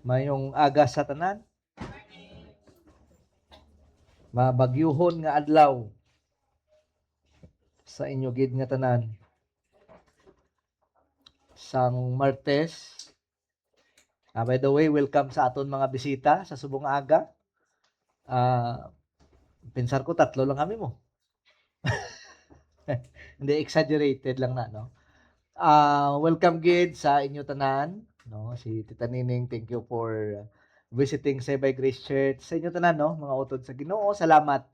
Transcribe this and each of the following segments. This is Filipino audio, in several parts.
Mayong aga sa tanan, mabagyuhon nga adlaw sa inyo gid nga tanan. Sang Martes. By the way, welcome sa aton mga bisita sa subong aga. Pinsar ko tatlo lang kami mo. Hindi exaggerated lang na, no. Welcome gid sa inyo tanan, no. Si Tita Nining, thank you for visiting Save by Grace Church. Sa inyo tanan, no, mga utod sa Ginoo, salamat.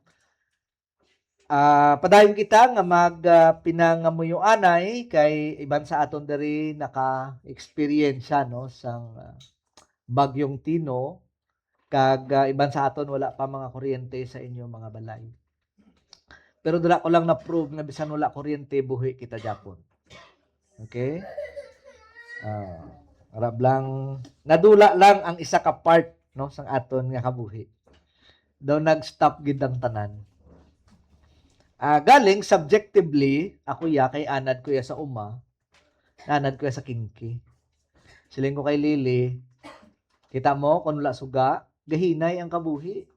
Padayon kita nga pinangamuyo anay kay iban sa aton diri naka-experience no sang bagyong Tino kag iban sa aton wala pa mga kuryente sa inyo mga balay. Pero dala ko lang na prove nga bisan wala kuryente buhi kita Japon. Okay? Arab lang nadula lang ang isa ka part no sang aton nga kabuhi. Daw nag-stop gid ang tanan. Galing subjectively, ako kay anad ko sa uma, anad ko sa kinki. Siling ko kay Lily, kita mo, kung wala suga, gahinay ang kabuhi.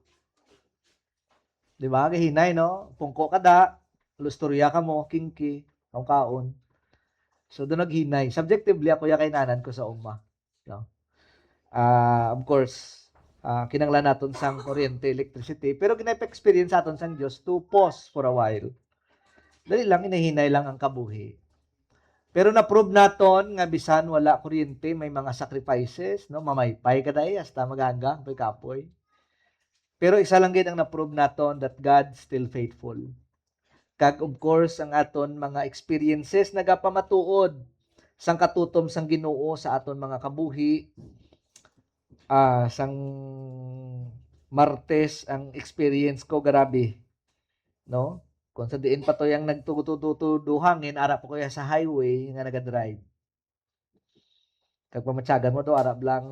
Di ba? Gahinay, no? Pungko ka da, lusturya ka mo, kinki, kaon. So, doon naghinay. Subjectively, ako kay nanad ko sa uma. No? Of course, kinanglan naton sang kuryente, electricity, pero ginapa-experience aton sang Dios to pause for a while. Dali lang, inahinay lang ang kabuhi. Pero na-prove naton nga bisan wala kuryente, may mga sacrifices, no? Mamaypay ka dai hasta magagang pay kapoy. Pero isa lang gid ang na-prove naton that God still faithful. Kag of course ang aton mga experiences nagapamatuod sang katutom sang Ginoo sa aton mga kabuhi. Sang Martes ang experience ko grabe, no? Kung sa diin pa to yung nagtututuduhangin, ara po kaya sa highway nga nagadrive. Kag pamatsagan mo do, arap lang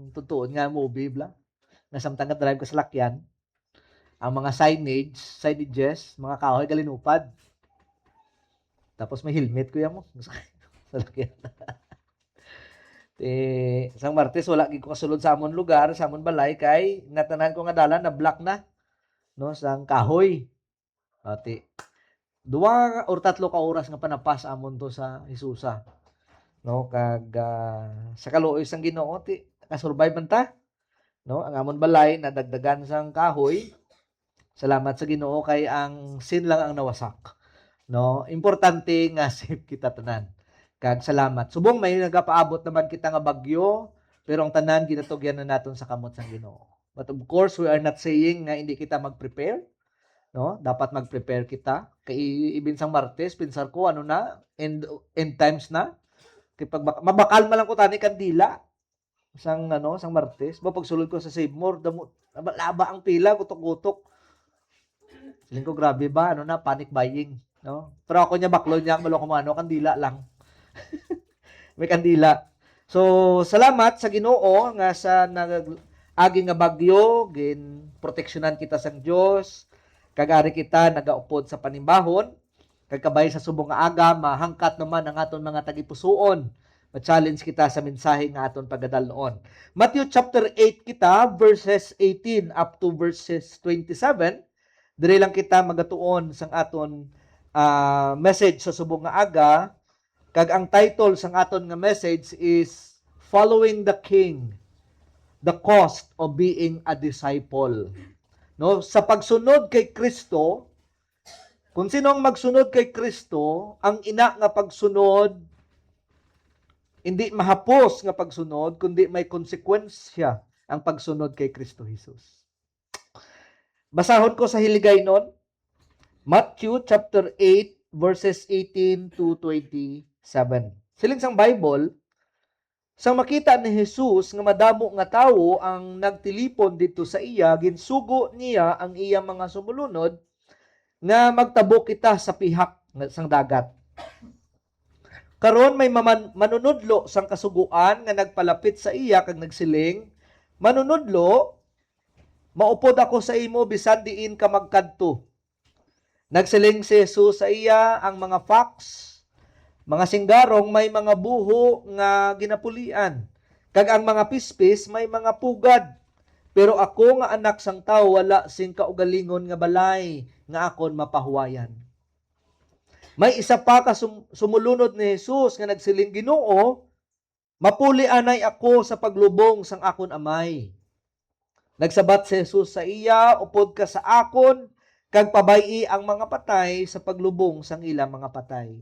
tutuon nga movie bla. Nasamtang ka drive ka sa lakyan. Ang mga signages, mga kahoy galinupad. Tapos may helmet kuya mo sa lakyan. Sang Martes wala gid ko kasulod sa amon lugar, sa amon balay kay natanan ko nga dalan na black na no sang kahoy. Ati 2 or 3 ka oras nga panapas amon to sa Hisusa. No kag sa kaluoy sang Ginoo ti nakasurvive man ta. No ang amon balay nadagdagan sang kahoy. Salamat sa Ginoo kay ang sin lang ang nawasak. No, importante nga safe kita tanan. Kag salamat. Subong may nagapaabot naman kita nga bagyo, pero ang tanan ginatugyan na naton sa kamot sang Ginoo. But of course, we are not saying nga hindi kita mag-prepare. No, dapat mag-prepare kita. Kay ibin sang Martes, pinsar ko ano na end times na. Kay pag mabakal man lang ko tani kandila sang sang Martes. Ba pagsulod ko sa Save More, laba ang pila kutok-kutok. Siling ko grabe ba na panic buying, no? Pero ako niya baklo niya malo ko kandila lang. May kandila. So, salamat sa Ginoo nga sa agi nga bagyo gin proteksyonan kita sang Dios. Kagari kita nagaupod sa panimbahon. Kagkabay sa subong nga aga mahangkat naman ang aton mga tagipusoon. Ma-challenge kita sa mensahe nga aton pagadalon. Matthew chapter 8 kita verses 18 up to verses 27. Diri lang kita magatuon sang aton message sa subong nga aga. Kag ang title sang aton nga message is Following the King, the Cost of Being a Disciple. No, sa pagsunod kay Kristo, kung sino ang magsunod kay Kristo, ang ina nga pagsunod hindi mahapos nga pagsunod kundi may konsekwensya ang pagsunod kay Kristo Jesus. Basahon ko sa hiligaynon, Matthew chapter 8 verses 18 to 27. Siling sang Bible, sang makita ni Jesus nga madamo nga tawo ang nagtilipon dito sa iya, ginsugo niya ang iyang mga sumulunod nga magtabo kita sa pihak sang dagat. Karon may manunudlo sang kasuguan nga nagpalapit sa iya kag nagsiling, "Manunudlo, maupod ako sa imo bisan diin ka magkadto." Nagsiling si Jesus sa iya, ang mga fox, mga singgarong may mga buho nga ginapulian. Kag ang mga pispis may mga pugad. Pero ako nga anak sang tao wala sing kaugalingon nga balay nga akon mapahuwayan. May isa pa ka sumulunod ni Jesus nga nagsiling, Ginoo, mapuli anay ako sa paglubong sang akon amay. Nagsabat si Jesus sa iya, upod ka sa akon, kag pabayi ang mga patay sa paglubong sang ilang mga patay.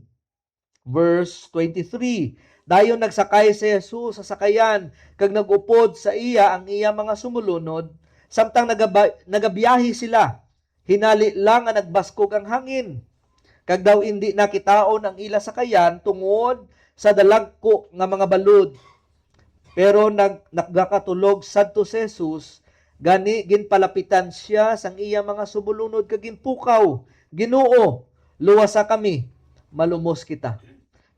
Verse 23, dayon nagsakay si Jesus sa sakayan, kag nagupod sa iya ang iya mga sumulunod, samtang nagabiyahe sila, hinali lang nga nagbaskog ang hangin. Kag daw hindi nakitaon ang ila sakayan tungod sa dalagko nga mga balod. Pero nagakatulog sadto si Jesus, gani ginpalapitan siya sang iya mga sumulunod kag ginpukaw, Ginoo, luwasa kami, malumos kita.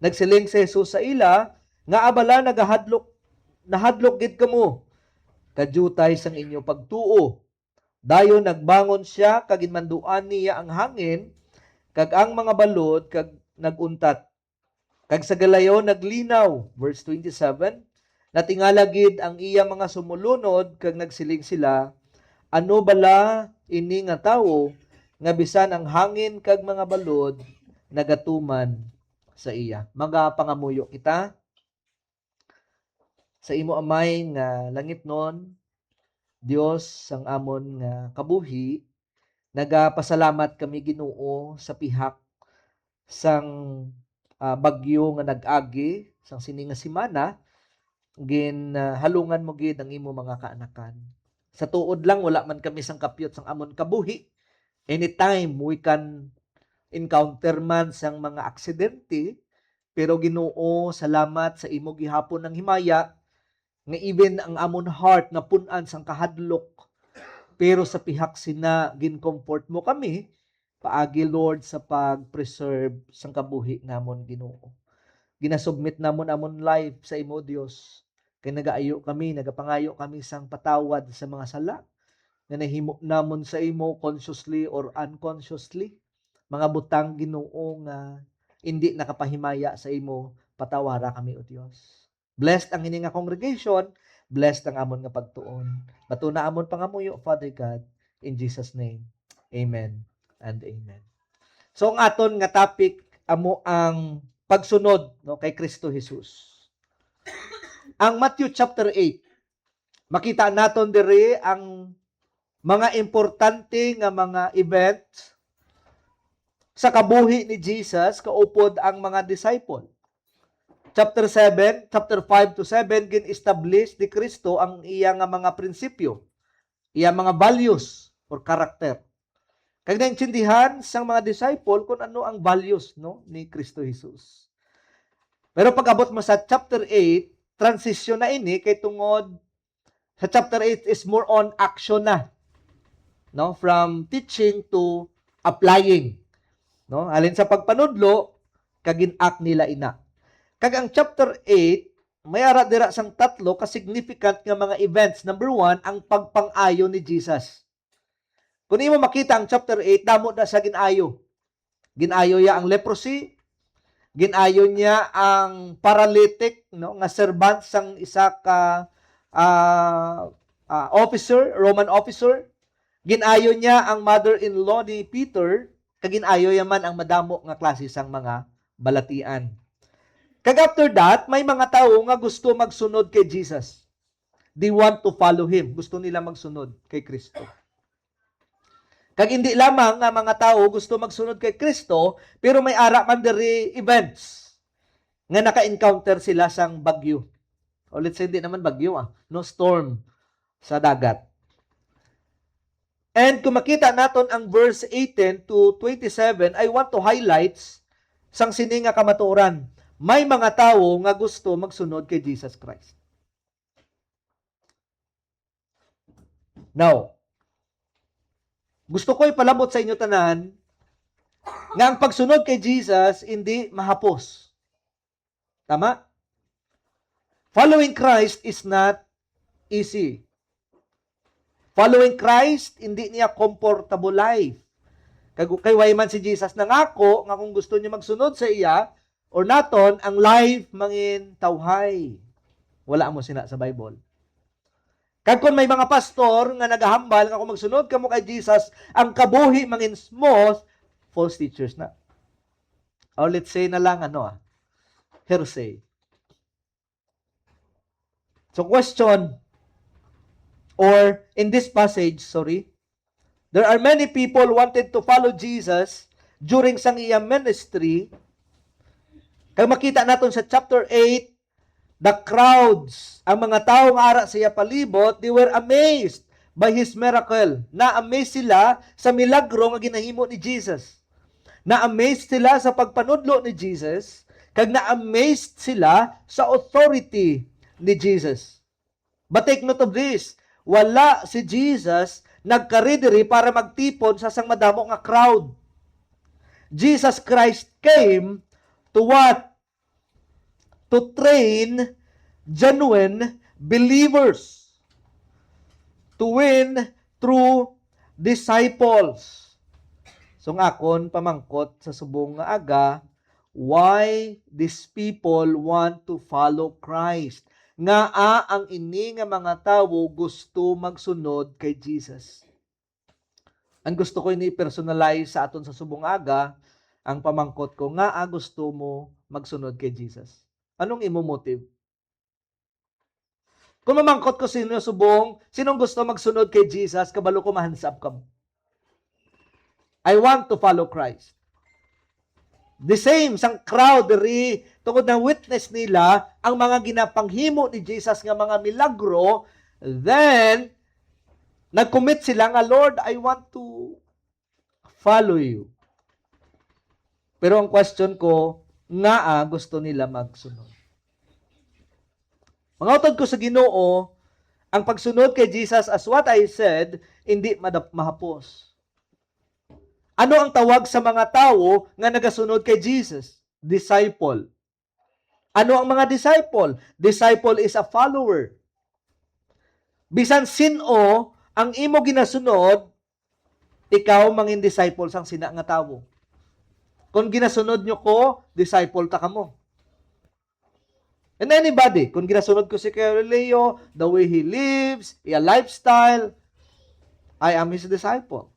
Nagsiling si Jesus sa ila, nga abala nahadlok gid kamo, kadyutay sang inyo pagtuo. Dayon nagbangon siya, kag ginmanduan niya ang hangin, kag ang mga balod, kag naguntat. Kag sa galayon naglinaw, verse 27, natingala gid ang iya mga sumulunod, kag nagsiling sila, ano bala ini nga tawo, nga bisan ang hangin kag mga balod, nagatuman sa iya. Mga pangamuyo kita, sa imo amay nga langit nun, Dios sang amon nga kabuhi, nagapasalamat kami Ginoo sa pihak sang bagyo nga nag-agi, sang sini nga semana, halungan mo gid ang imo mga kaanakan. Sa tuod lang wala man kami sang kapyot sang amon kabuhi. Anytime we can encounter man sang mga aksidente, pero Ginoo, salamat sa imo gihapon ng himaya nga even ang amon heart na pun-an sang kahadlok, pero sa pihak sina gin-comfort mo kami paagi Lord sa pag-preserve sang kabuhi namon Ginoo. Ginasubmit namon amon life sa imo Dios. Kay nagapangayo kami sang patawad sa mga sala nga nahimo namon sa imo consciously or unconsciously. Mga butang Ginoo nga hindi nakapahimaya sa imo, patawara kami o Dios. Blessed ang ini nga congregation, blessed ang amon nga pagtuon. Matuna amon pangamuyo, Father God, in Jesus name. Amen and amen. So ang aton nga topic amo ang pagsunod no kay Kristo Jesus. Ang Matthew chapter 8, makita naton diri ang mga importante nga mga events sa kabuhi ni Jesus kaupod ang mga disciple. Chapter 5 to 7 gin-establish ni Kristo ang iya nga mga prinsipyo, iya mga values or character. Kag naintindihan sang mga disciple kung ano ang values no ni Kristo Jesus. Pero pag abot mo sa chapter 8, transition na ini kay tungod sa chapter 8 is more on action na. No, from teaching to applying. No, alin sa pagpanudlo kag gin-act nila ina. Kag ang chapter 8 may ara dira sang tatlo ka significant nga mga events. Number 1, ang pagpang-ayo ni Jesus. Kung imo makita ang chapter 8, damo na sa ginayo. Ginayo niya ang leprosy, ginayo niya ang paralytic, no, nga servant sang isa ka officer, Roman officer. Ginayo niya ang mother-in-law ni Peter, kag ginayo yaman ang madamo nga klase sang mga balatian. Kag after that, may mga tao nga gusto magsunod kay Jesus. They want to follow Him. Gusto nila magsunod kay Kristo. Kag hindi lamang nga mga tao gusto magsunod kay Kristo, pero may ara man diri events nga naka-encounter sila sang bagyo. O let's say, hindi naman bagyo no, storm sa dagat. And kung makita naton ang verse 18 to 27, I want to highlight sang sini nga kamatuoran. May mga tao nga gusto magsunod kay Jesus Christ. Now, gusto ko ipalabot sa inyo tanan nga ang pagsunod kay Jesus hindi mahapos. Tama? Following Christ is not easy. Following Christ, hindi niya comfortable life. Kay man si Jesus nangako nga kung gusto niya magsunod sa iya or naton, ang life mangin tawhay. Wala mo sina sa Bible. Kag kung may mga pastor nga nagahambal nga kung magsunod kamo kay Jesus, ang kabuhi mangin smooth, false teachers na. Or let's say na lang hearsay. So question, or in this passage, there are many people wanted to follow Jesus during sang iyang ministry. Kaya makita natin sa chapter 8, the crowds, ang mga tao nga ara sa iya palibot, they were amazed by His miracle. Na-amaze sila sa milagro nga ginahimo ni Jesus. Na-amazed sila sa pagpanudlo ni Jesus, kag na-amazed sila sa authority ni Jesus. But take note of this, wala si Jesus nagkaridiri para magtipon sa sang madamo nga crowd. Jesus Christ came to what? To train genuine believers. To win true disciples. So nga akon pamangkot sa subong nga aga, why these people want to follow Christ? Nga ang ini nga mga tawo gusto magsunod kay Jesus. Ang gusto ko ini personalize sa aton sa subong aga, ang pamangkot ko nga gusto mo magsunod kay Jesus. Anong imo motive? Kung mamangkot ko sinong gusto magsunod kay Jesus, kabalo ko mahansap ka mo. I want to follow Christ. The same, sang crowd, tungkol na witness nila, ang mga ginapanghimo ni Jesus nga mga milagro, then, nag-commit sila nga, Lord, I want to follow you. Pero ang question ko, nga gusto nila magsunod. Mga utod ko sa Ginoo, ang pagsunod kay Jesus, as what I said, hindi mahapos. Ano ang tawag sa mga tao nga nagasunod kay Jesus? Disciple. Ano ang mga disciple? Disciple is a follower. Bisan sino ang imo ginasunod, ikaw mangin disciple sang sina nga tawo. Kung ginasunod nyo ko, disciple ta kamo. And anybody, kung ginasunod ko si Leo, the way he lives, a lifestyle, I am his disciple.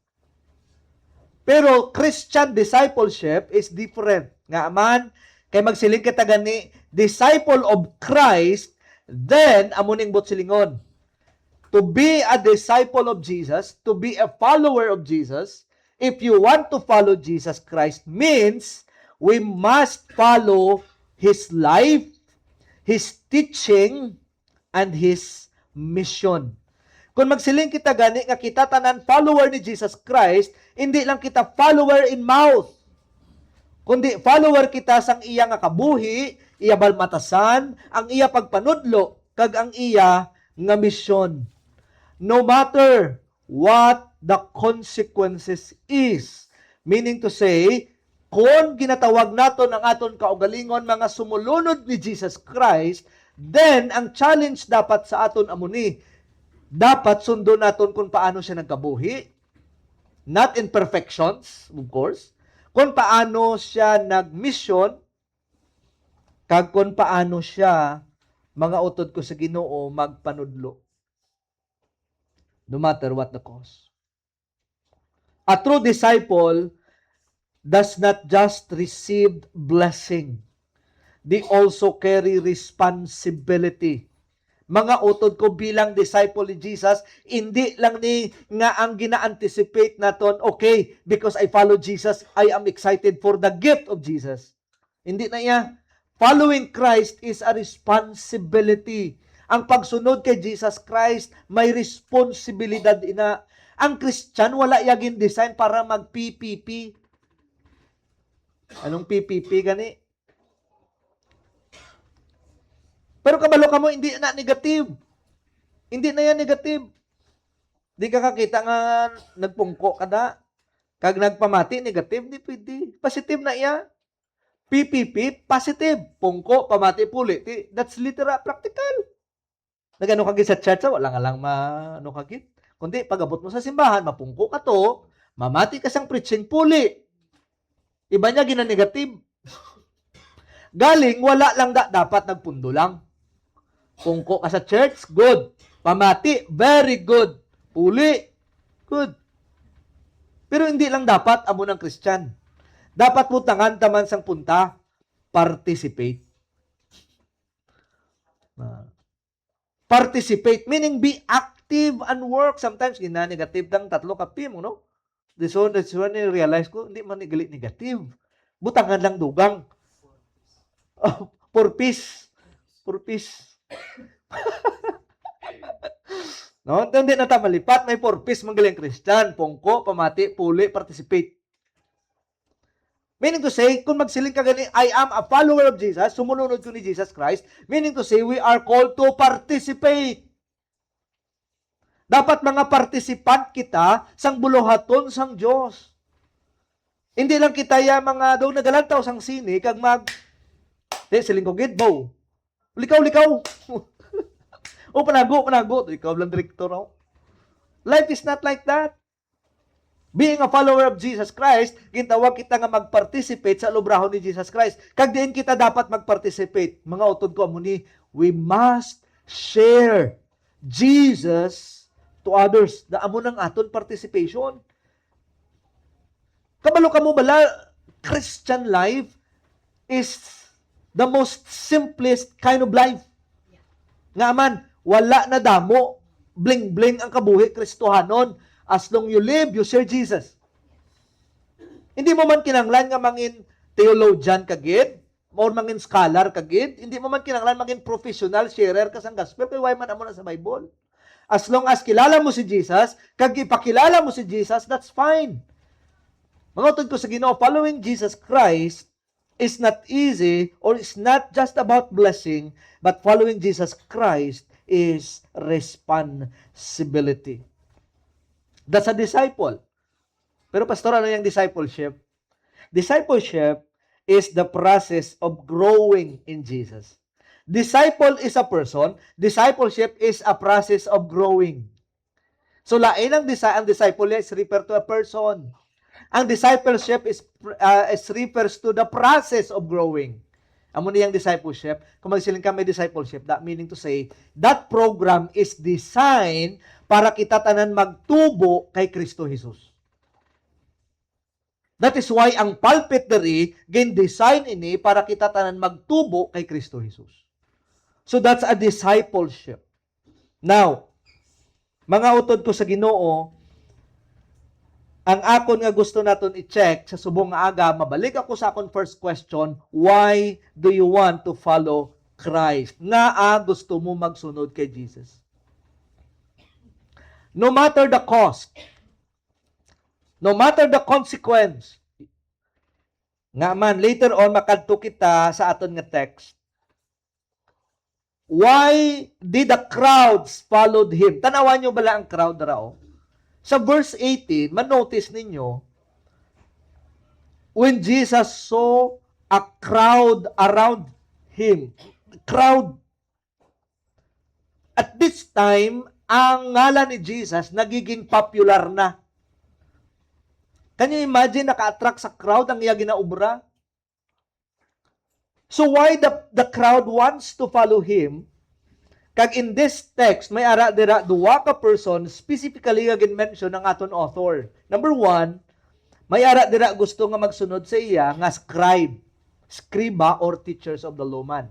Pero Christian discipleship is different. Nga man, kay magsiling kita gani, disciple of Christ, then amuning bot-silingon. To be a disciple of Jesus, to be a follower of Jesus, if you want to follow Jesus Christ, means we must follow His life, His teaching, and His mission. Kung magsiling kita gani nga kita tanan follower ni Jesus Christ, hindi lang kita follower in mouth, kundi follower kita sang iya nga kabuhi, iya balmatasan, ang iya pagpanudlo, kag ang iya nga misyon. No matter what the consequences is. Meaning to say, kung ginatawag naton ang aton kaugalingon mga sumulunod ni Jesus Christ, then ang challenge dapat sa aton amuni, dapat sundo naton kung paano siya nagkabuhi. Not in perfections, of course. Kung paano siya nag-mission, kag kung paano siya, mga utod ko sa Ginoo, magpanudlo. No matter what the cost. A true disciple does not just receive blessing. They also carry responsibility. Mga utod ko bilang disciple ni Jesus, hindi lang ni nga ang gina-anticipate naton, okay, because I follow Jesus, I am excited for the gift of Jesus. Hindi na iya. Following Christ is a responsibility. Ang pagsunod kay Jesus Christ, may responsibilidad ina. Ang Christian, wala yagin design para mag-PPP. Anong PPP gani? Pero kabalo ka mo, hindi na negative. Hindi na yan negative. Di ka kakita nga nagpungko ka na. Kag nagpamati, negative, di pwede. Positive na iya. PPP, positive. Pungko, pamati, puli. That's literal, practical. Nagano kagit sa church, wala nga lang ano kagit. Kundi, pag-abot mo sa simbahan, mapungko ka to, mamati ka sang preaching, puli. Iba niya gina-negative. Galing, wala lang dapat nagpundo lang. Pungko ka sa church, good. Pamati, very good. Puli, good. Pero hindi lang dapat amo ng Christian. Dapat mo tangan taman sang punta, participate. Participate, meaning be active and work. Sometimes, gina-negative lang tatlo kapi mo, no? This one, realize ko, hindi man igalit negative. Butangan lang dugang. Oh, purpose. No? Hindi na ta malipat, may purpose manggaling Christian, pungko, pamati, puli, participate. Meaning to say, kung magsiling ka gani, I am a follower of Jesus, sumunod ko ni Jesus Christ, meaning to say, we are called to participate. Dapat mga participant kita sang buluhaton sang Diyos. Hindi lang kita ya mga daw nagalantaw sang sini, kag siling ko gitbow. Likaw. O panago. Ikaw lang direktor ako. Life is not like that. Being a follower of Jesus Christ, gintawag kita nga mag-participate sa lubrahon ni Jesus Christ. Kag diin kita dapat mag-participate. Mga utod ko amuni, we must share Jesus to others. Amo ng aton participation. Kabalo ka mo bala, Christian life is the most simplest kind of life. Nga man, wala na damo, bling-bling ang kabuhi Kristohanon. As long you live, you share Jesus. Hindi mo man kinanglan nga mangin theologian kagid, or mangin scholar kagid, hindi mo man kinanglan mangin professional sharer ka sang gospel, kay why man amo na sa Bible. As long as kilala mo si Jesus, kag ipakilala mo si Jesus, that's fine. Mga utod ko sa Ginoo, following Jesus Christ is not easy, or it's not just about blessing, but following Jesus Christ is responsibility. That's a disciple. Pero pastor, ano yung discipleship? Discipleship is the process of growing in Jesus. Disciple is a person. Discipleship is a process of growing. So, lain ang disciple is refer to a person. Ang discipleship is refers to the process of growing. Amo niyang discipleship. Kung magsiling ka may discipleship, that meaning to say, that program is designed para kita tanan magtubo kay Kristo Jesus. That is why ang pulpit diri gin-design ini para kita tanan magtubo kay Kristo Jesus. So that's a discipleship. Now, mga utod ko sa Ginoo, ang akon nga gusto naton i-check sa subong nga aga, mabalik ako sa akon first question, why do you want to follow Christ? Nga gusto mo magsunod kay Jesus? No matter the cost, no matter the consequence, nga man, later on, makadto kita sa aton nga text, why did the crowds followed him? Tanawan nyo bala ang crowd rao? Sa verse 18, manotice ninyo, when Jesus saw a crowd around him, crowd, at this time, ang ngalan ni Jesus nagiging popular na. Can you imagine, naka-attract sa crowd ang iya ginaubra? So why the crowd wants to follow him? Kag in this text, may ara dira duwa ka person specifically nga gin-mention ng aton author. Number 1, may ara dira gusto nga magsunod sa iya nga scriba or teachers of the law man.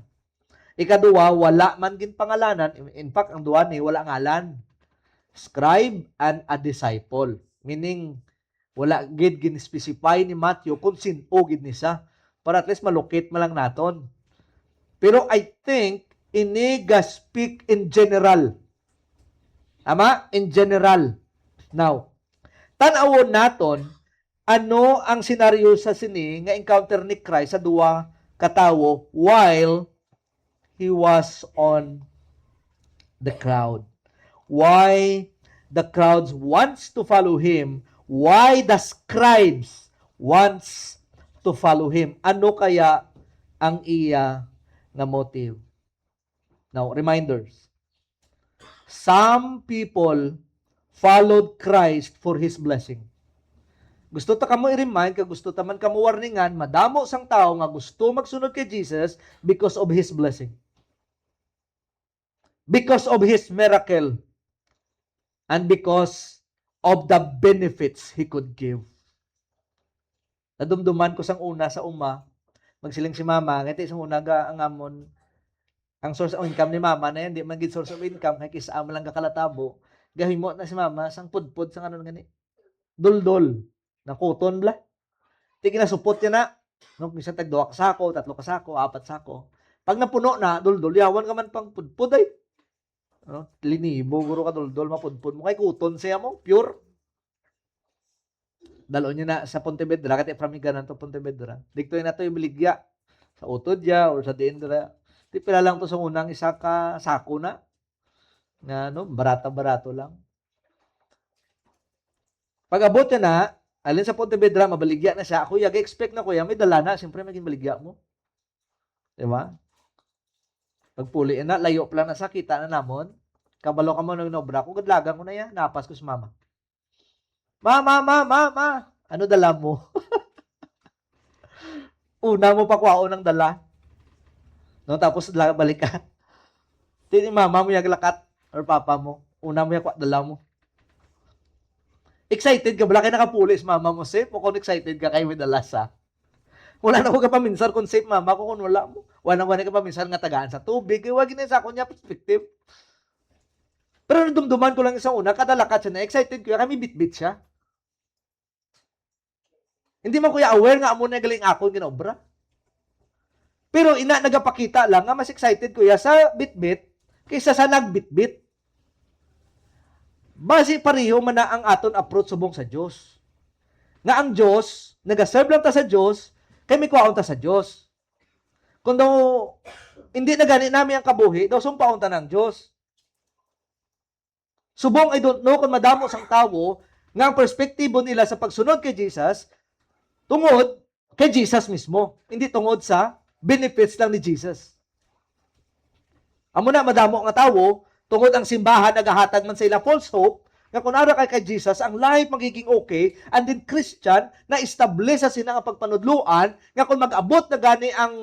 Ikaduwa, wala man gin pangalanan. In fact, ang duwa ni wala ngalan. Scribe and a disciple. Meaning, wala gid gin-specify ni Matthew kung sino gid ni sa para at least malocate man lang naton. Pero I think iniga speak in general. Ama? In general. Now, tanawon naton ano ang senaryo sa sini nga encounter ni Christ sa duwa katawo while he was on the crowd. Why the crowds wants to follow him? Why the scribes wants to follow him? Ano kaya ang iya nga motive? Now, reminders. Some people followed Christ for His blessing. Gusto ta kamo i-remind, gusto ta man kamo warningan, madamo sang tao nga gusto magsunod kay Jesus because of His blessing. because of His miracle and because of the benefits He could give. Nadumduman ko sang una sa magsiling si mama, ngiti sa una ang amon, ang source of income ni mama na yan, di man gid source of income, kay kisa mo lang kakalatabo, gahimo na si mama, sang pudpud, sang ano gani, duldol, na kuton bla. Di kinasupot niya na, no, minsan tag 2 kasako, 3 kasako, 4 sako. Pag napuno na, duldol, yawan ka man pang pudpud ay. No? Linibo, guro ka duldol, mapudpud mo, kay kuton siya mo, pure. Dalo niya na sa Pontevedra, kati framiganan to Pontevedra. Dikto na to yung biligya, sa utod ya, or sa diin dira. Di pila lang to sa unang isa ka sako na. Nga, no, barata-barato lang. Pag abot na, alin sa Pontevedra, mabaligya na siya. Kuya, expect na kuya, may dala na. Siyempre, maging baligya mo. Diba? Pagpuli na, layo pala na sa kita na namon. Kabalo ka mo ng nobra. Kung gadlagan ko na yan, napas ko si mama. Ma. Ano dala mo? Una mo pa kuwao ng dala. No, tapos balik ka. Tini mama mo yung lakat or papa mo. Una mo yung dala mo. Excited ka ba? Kaya nakapulis mama mo, safe? O kung excited ka kayo may dalas, ha? Wala na ko ka paminsan kung safe mama ko kung wala mo. Wala ka paminsan nga tagaan sa tubig. Kaya wag sa ako niya perspective. Pero nadumduman ko lang isang una, kada lakat siya na, excited ko, kami bit-bit siya. Hindi man kuya aware nga amo na galing ako ginobra. Pero ina nagapakita lang nga mas excited kuya sa bit-bit kaysa sa nagbit-bit. Base pareho man na ang aton approach subong sa Dios. Nga ang Dios, nagaserve lang ta sa Dios, kay may kuwaon ta sa Dios. Kung daw hindi na gani namin ang kabuhi, daw sumpaon ta ng Dios. Subong I don't know kung madamo sang tawo nga ang perspektibo nila sa pagsunod kay Jesus tungod kay Jesus mismo, hindi tungod sa benefits lang ni Jesus. Amo na madamo nga tawo tungod ang simbahan nagahatag man sa ila false hope nga kung ara kay Jesus ang life magiging okay and then Christian na establish sa sila nga pagpanudluan nga kung mag-abot na gani ang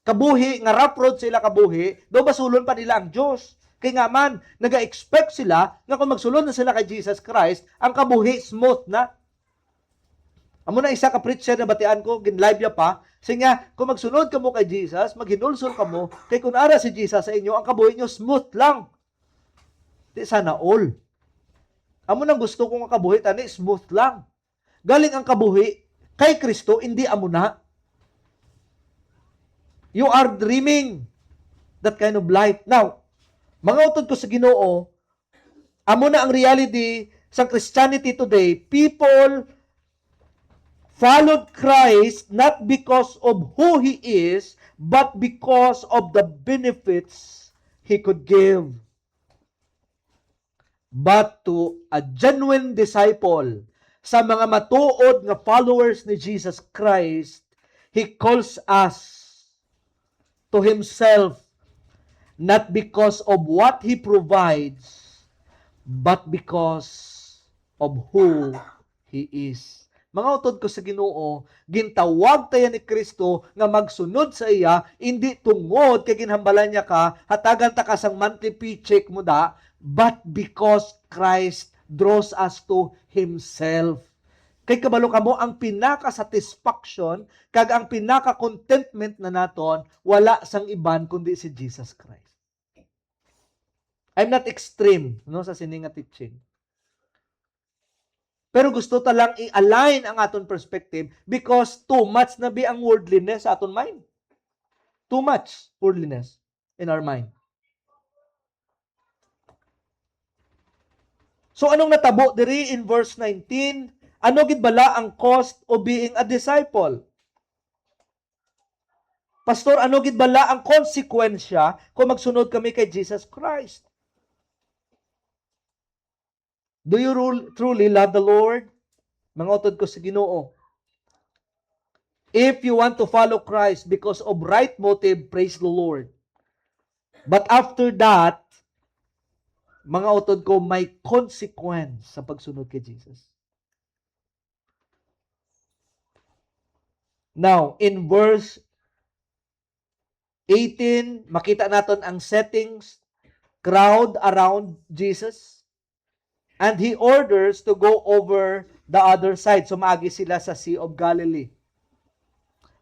kabuhi nga rough road sila kabuhi do basulon pa nila ang Dios. Kay nga man naga-expect sila nga kung magsulod na sila kay Jesus Christ ang kabuhi smooth na. Amo na isa ka preacher na batian ko, ginlive ya pa, siya kung magsunod ka mo kay Jesus, maghinulsol ka mo, kay kung ara si Jesus sa inyo, ang kabuhi nyo smooth lang. Di sana all. Amo nang gusto kong kabuhi, tani, smooth lang. Galing ang kabuhi, kay Kristo, hindi amo na. You are dreaming that kind of life. Now, mga utod ko sa Ginoo, amo na ang reality sa Christianity today, people followed Christ not because of who He is, but because of the benefits He could give. But to a genuine disciple, sa mga matuod nga followers ni Jesus Christ, He calls us to Himself not because of what He provides, but because of who He is. Mga utod ko sa Ginoo, gintawag tayo ni Kristo nga magsunod sa iya, hindi tungod kay ginhambalan niya ka, hatagan ta ka sang monthly paycheck mo da, but because Christ draws us to Himself. Kay kabalo kamo ang pinaka-satisfaction kag ang pinaka-contentment na naton wala sang iban kundi si Jesus Christ. I'm not extreme no sa sininga teaching. Pero gusto talang i-align ang aton perspective because too much na be ang worldliness sa aton mind. Too much worldliness in our mind. So anong natabo diri in verse 19? Ano gid bala ang cost of being a disciple? Pastor, ano gid bala ang konsekwensya kung magsunod kami kay Jesus Christ? Do you truly love the Lord? Mga utod ko sa Ginoo. If you want to follow Christ because of right motive, praise the Lord. But after that, mga utod ko, may consequence sa pagsunod kay Jesus. Now, in verse 18, makita natin ang settings crowd around Jesus. And he orders to go over the other side. So maagi sila sa Sea of Galilee.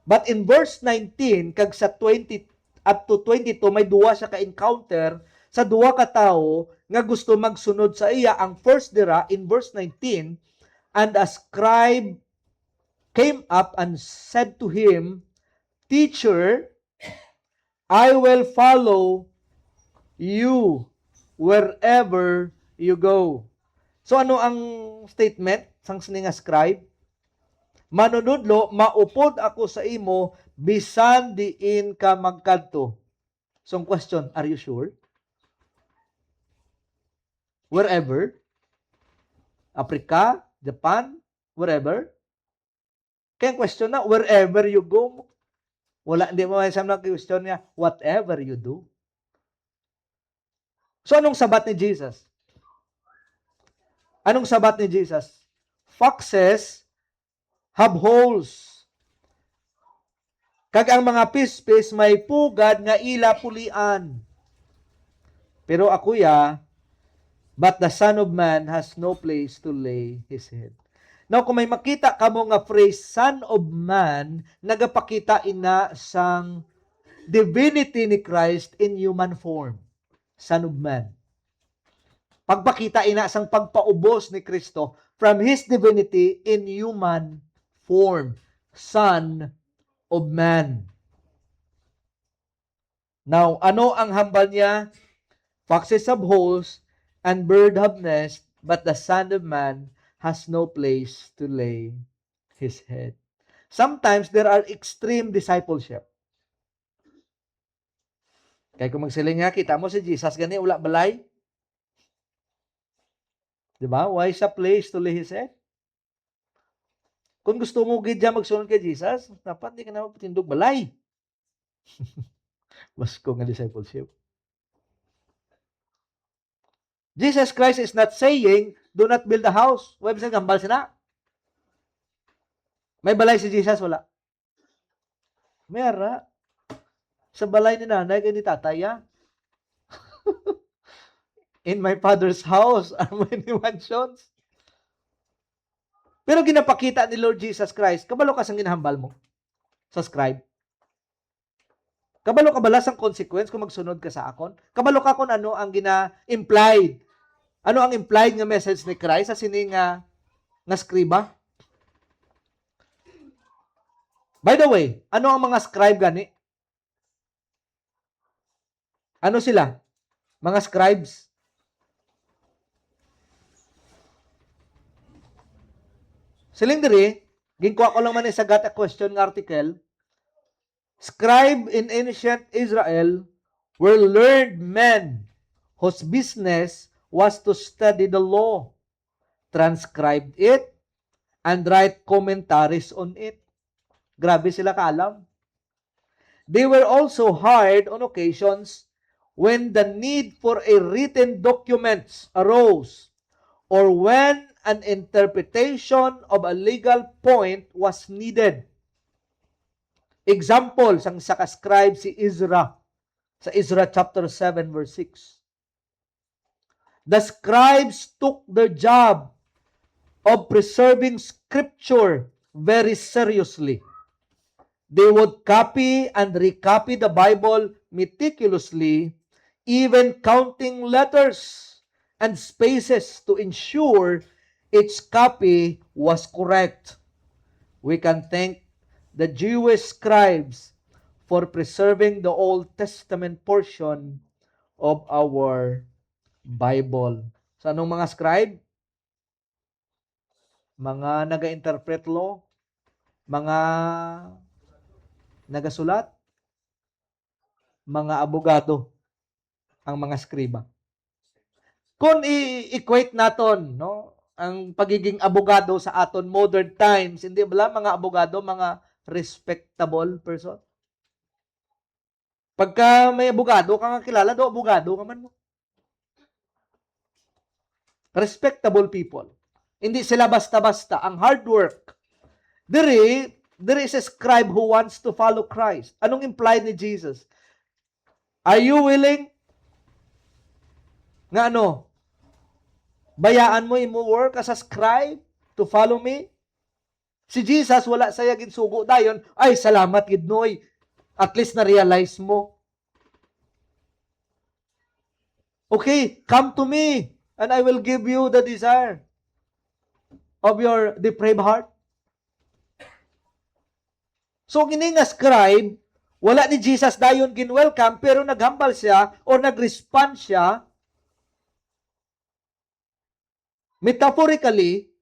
But in verse 19, kag sa 20 up to 22, may duwa siya ka-encounter sa duwa ka tawo nga gusto magsunod sa iya. Ang first dira, in verse 19, and a scribe came up and said to him, Teacher, I will follow you wherever you go. So ano ang statement sang sininga scribe? Manunudlo, maupod ako sa imo bisan diin ka magkadto. So question, are you sure? Wherever? Africa, Japan, wherever? Kaya question na, wherever you go. Wala, hindi mo masam na question niya, whatever you do. So anong sabat ni Jesus? Anong sabat ni Jesus? Foxes have holes. Kag ang mga pispis may pugad nga ila pulian. Pero ako but the Son of Man has no place to lay his head. Now, kung may makita ka mo nga phrase, Son of Man, nagapakita ina sang divinity ni Christ in human form. Son of Man. Pagpakita ina sang pagpaubos ni Kristo from His divinity in human form. Son of Man. Now, ano ang hambal niya? Foxes have holes and bird have nest, but the Son of Man has no place to lay his head. Sometimes there are extreme discipleship. Kaya kung magsiling nga, kita mo si Jesus, gani, wala balay. Diba? Why is a place to lay his head? Kung gusto mo gidya magsunod kay Jesus, dapat di ka na patindog balay. Mas ko nga discipleship. Jesus Christ is not saying, do not build a house. Why bisa gambal sina? May balay si Jesus? Wala. Mayara. Sa balay ni nanay, kay ni tatay, In my Father's house are many mansions. Pero ginapakita ni Lord Jesus Christ, kabalo ka sang ginahambal mo sa scribe. Kabalo ka balas ang consequence kung magsunod ka sa akon? Kabalo ka kung ano ang gina-implied. Ano ang implied nga message ni Christ sa sining nga skriba? By the way, ano ang mga scribe gani? Ano sila? Mga scribes. Siling diri, ginkuha ko lang man sa Got a Question nga article. Scribe in ancient Israel were learned men whose business was to study the law, transcribe it, and write commentaries on it. Grabe sila kaalam. They were also hired on occasions when the need for a written documents arose or when an interpretation of a legal point was needed. Example, sang sakascribe si Ezra sa Ezra chapter 7 verse 6. The scribes took their job of preserving scripture very seriously. They would copy and recopy the Bible meticulously, even counting letters and spaces to ensure its copy was correct. We can thank the Jewish scribes for preserving the Old Testament portion of our Bible. So, anong mga scribe? Mga naga-interpret law, mga nagasulat, mga abogado, ang mga skriba. Kung i-equate naton, no, ang pagiging abogado sa aton modern times, hindi ba mga abogado, mga respectable person? Pagka may abogado ka nga kilala, do abogado ka man mo. Respectable people. Hindi sila basta-basta. Ang hard work. There is a scribe who wants to follow Christ. Anong implied ni Jesus? Are you willing Nga ano? Bayaan mo imo work as a scribe to follow me? Si Jesus, wala saya ginsugo dayon, ay salamat gid noy. At least na-realize mo. Okay, come to me and I will give you the desire of your depraved heart. So, kini nga scribe, wala ni Jesus dayon gin-welcome, pero naghambal siya or nag-respond siya metaphorically,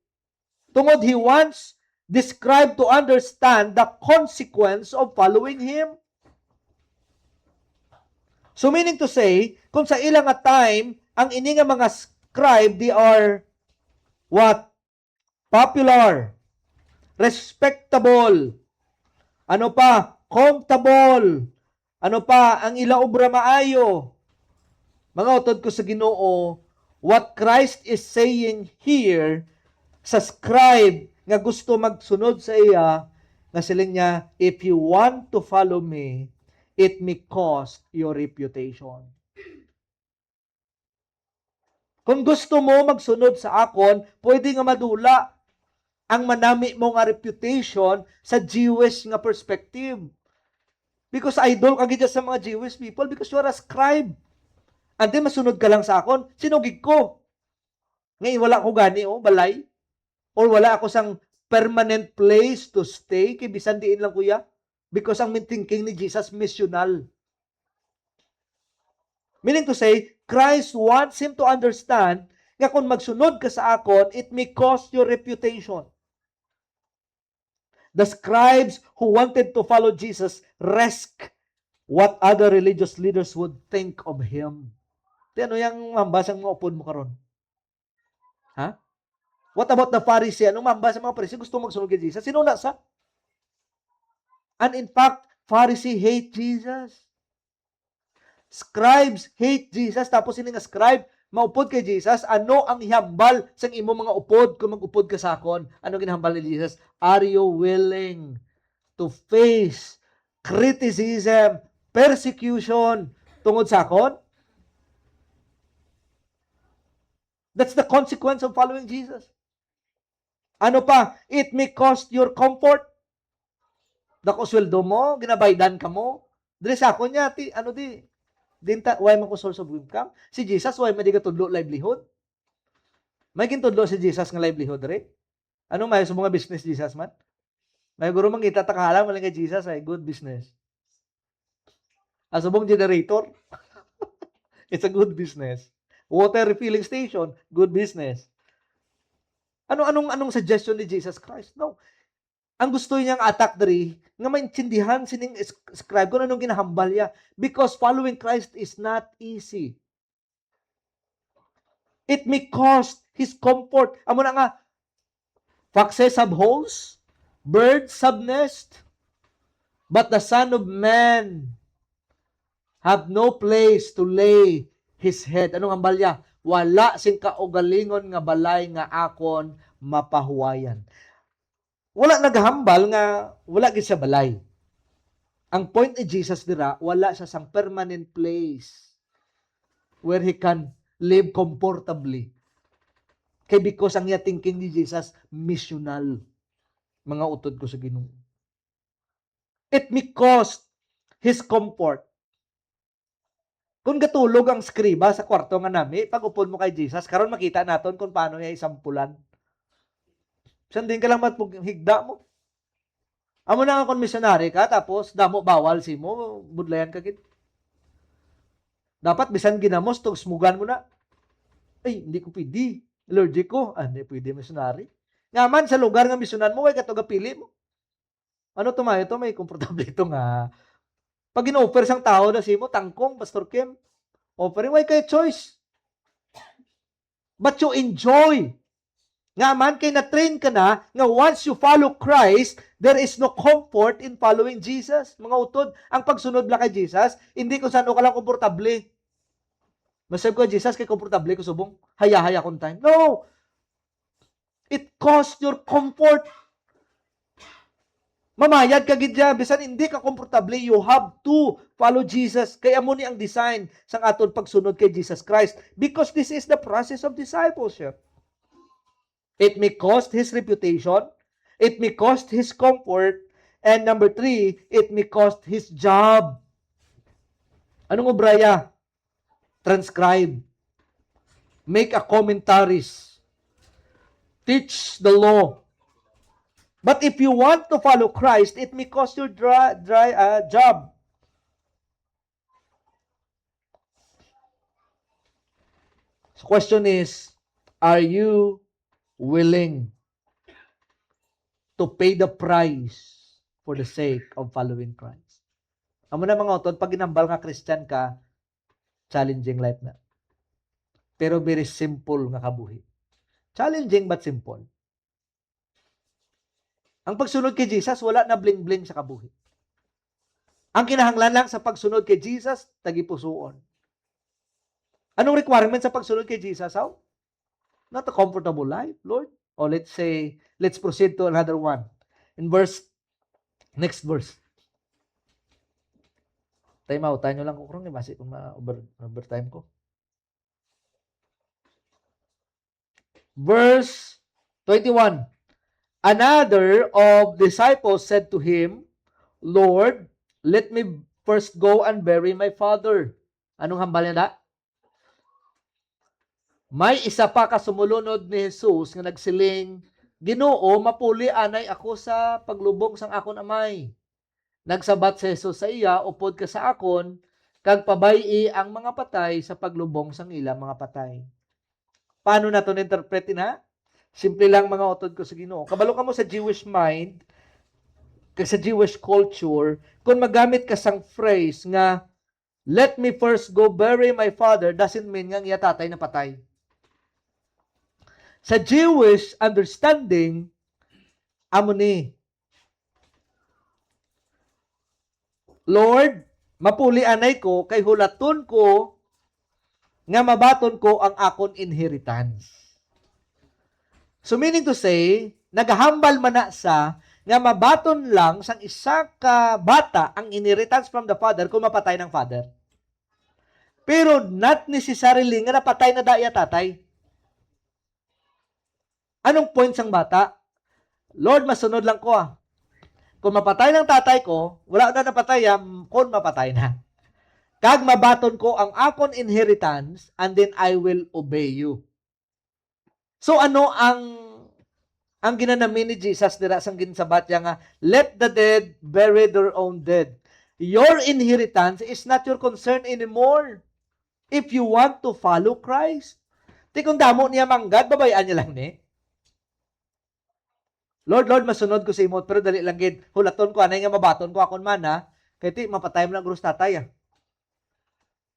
tungod he wants the scribe to understand the consequence of following him. So meaning to say, kung sa ilang nga time, ang ini nga mga scribe, they are what? Popular, respectable, ano pa? Comfortable, ano pa? Ang ila obra maayo. Mga utod ko sa Ginoo, what Christ is saying here sa scribe nga gusto magsunod sa iya, nga siling niya, if you want to follow me, it may cost your reputation. Kung gusto mo magsunod sa akon, pwede nga madula ang manami mo nga reputation sa Jewish nga perspective. Because idol ka gid sa mga Jewish people because you are a scribe. And then masunod ka lang sa akon, sinugig ko. Ngayon wala ko gani balay. Or wala ako sang permanent place to stay, kay bisan diin lang kuya. Because ang thinking ni Jesus, missional. Meaning to say, Christ wants him to understand nga kung magsunod ka sa akon, it may cost your reputation. The scribes who wanted to follow Jesus risk what other religious leaders would think of him. Ano yung mambasang mga upod mo karon? Ha? What about the Pharisee? Anong mambasa mga Pharisee? Gusto magsunod kay Jesus? Sino na sa? And in fact, Pharisee hate Jesus. Scribes hate Jesus. Tapos sini nga scribe, maupod kay Jesus. Ano ang ihambal sa imo mga upod kung mag-upod ka sa akon? Ano ginahambal ni Jesus? Are you willing to face criticism, persecution tungod sa akon? That's the consequence of following Jesus. Ano pa? It may cost your comfort. Dako sweldo mo, ginabaydan ka mo. Dili sa ako niya, dinta, why man ko source of income? Si Jesus, why man di ka tudlo livelihood? May gintudlo si Jesus nga livelihood, re? Ano may sa mga business Jesus man? May guro mang itatakalang maling kay Jesus ay good business. Asubong generator, it's a good business. Water refilling station, good business. Anong suggestion ni Jesus Christ? No. Ang gusto niyang attack diri, nga maintindihan sining scribe kung anong ginahambal niya. Because following Christ is not easy. It may cost his comfort. Amo na nga, foxes have holes, birds have nest, but the Son of Man have no place to lay his head. Anong hambal niya? Wala sing kaugalingon nga balay nga akon mapahuwayan. Wala naghambal nga wala gid sa balay. Ang point ni Jesus dira, wala siya sang permanent place where he can live comfortably. Kay because ang iya thinking ni Jesus, missional. Mga utod ko sa Ginoo. It may cost his comfort. Kung gatulog ang skriba sa kwarto nga nami, pag upod mo kay Jesus, karon makita naton kung paano niya isampulan. Saan din ka lang higda mo. Amo na nga kung missionary ka, tapos damo bawal si mo, budlayan ka gid. Dapat bisan ginamos, tog smugan mo na. Ay, hindi ko pwede. Allergic ko. Hindi pwede missionary. Nga man, sa lugar nga missionan mo, ay katoga pili mo. Ano tumayo to? May komportable ito nga. Pag in-offer sang tao na si mo, tangkong, Pastor Kim, offering, why kayo choice? But you enjoy. Nga man, kay na-train ka na, nga once you follow Christ, there is no comfort in following Jesus. Mga utod, ang pagsunod lang kay Jesus, hindi kung saan ka lang komportable. Masab ko, Jesus, kay komportable ko subong, haya-haya kong time. No! It costs your comfort. Mamayad ka gid ya, bisan hindi ka komportable, you have to follow Jesus. Kaya mo ni ang design sang aton pagsunod kay Jesus Christ, because this is the process of discipleship. It may cost his reputation, it may cost his comfort, and number 3, it may cost his job. Anong obraya? Transcribe, make a commentaries, teach the law. But if you want to follow Christ, it may cost your job. So question is, are you willing to pay the price for the sake of following Christ? Amo na mga utod, pag ginambal nga Christian ka, challenging life na. Pero very simple nga kabuhi. Challenging but simple. Ang pagsunod kay Jesus, wala na bling-bling sa kabuhi. Ang kinahanglan lang sa pagsunod kay Jesus, tagipusuon. Anong requirement sa pagsunod kay Jesus? How? Not a comfortable life, Lord. Or let's proceed to another one. Next verse. Time out. Tayo lang kung basi kung overtime ko. Verse 21. Another of disciples said to him, Lord, let me first go and bury my father. Anong hambal niya da? May isa pa ka sumulunod ni Jesus nga nagsiling, Ginoo, mapuli anay ako sa paglubong sang akon amay. Nagsabat si Jesus sa iya, upod ka sa akon, kag pabayi ang mga patay sa paglubong sang ila mga patay. Paano na ito na-interpretin ha? Simple lang mga utod ko sa Ginoo. Kabalo ka mo sa Jewish mind, sa Jewish culture, kung magamit ka sang phrase nga, let me first go bury my father, doesn't mean nga iya tatay na patay. Sa Jewish understanding, amo ni, Lord, mapuli anay ko, kay hulaton ko, nga mabaton ko ang akon inheritance. So meaning to say, naghahambal man na sa nga mabaton lang sang isa ka bata ang inheritance from the father kung mapatay ng father. Pero not necessarily nga napatay na daya tatay. Anong point sang bata? Lord, masunod lang ko ah. Kung mapatay ng tatay ko, wala na napatay kung mapatay na. Kag mabaton ko ang akon inheritance and then I will obey you. So ano ang ginanamin ni Jesus dira sang ginsabat niya nga, let the dead bury their own dead. Your inheritance is not your concern anymore. If you want to follow Christ. Di kung damo niya manggad, babayaan niya lang ni. Lord, masunod ko sa imo, pero dali lang gid. Hulaton ko, anay nga mabaton ko akon man ha. Kaya ti, mapatay mo lang gurus tatay ah.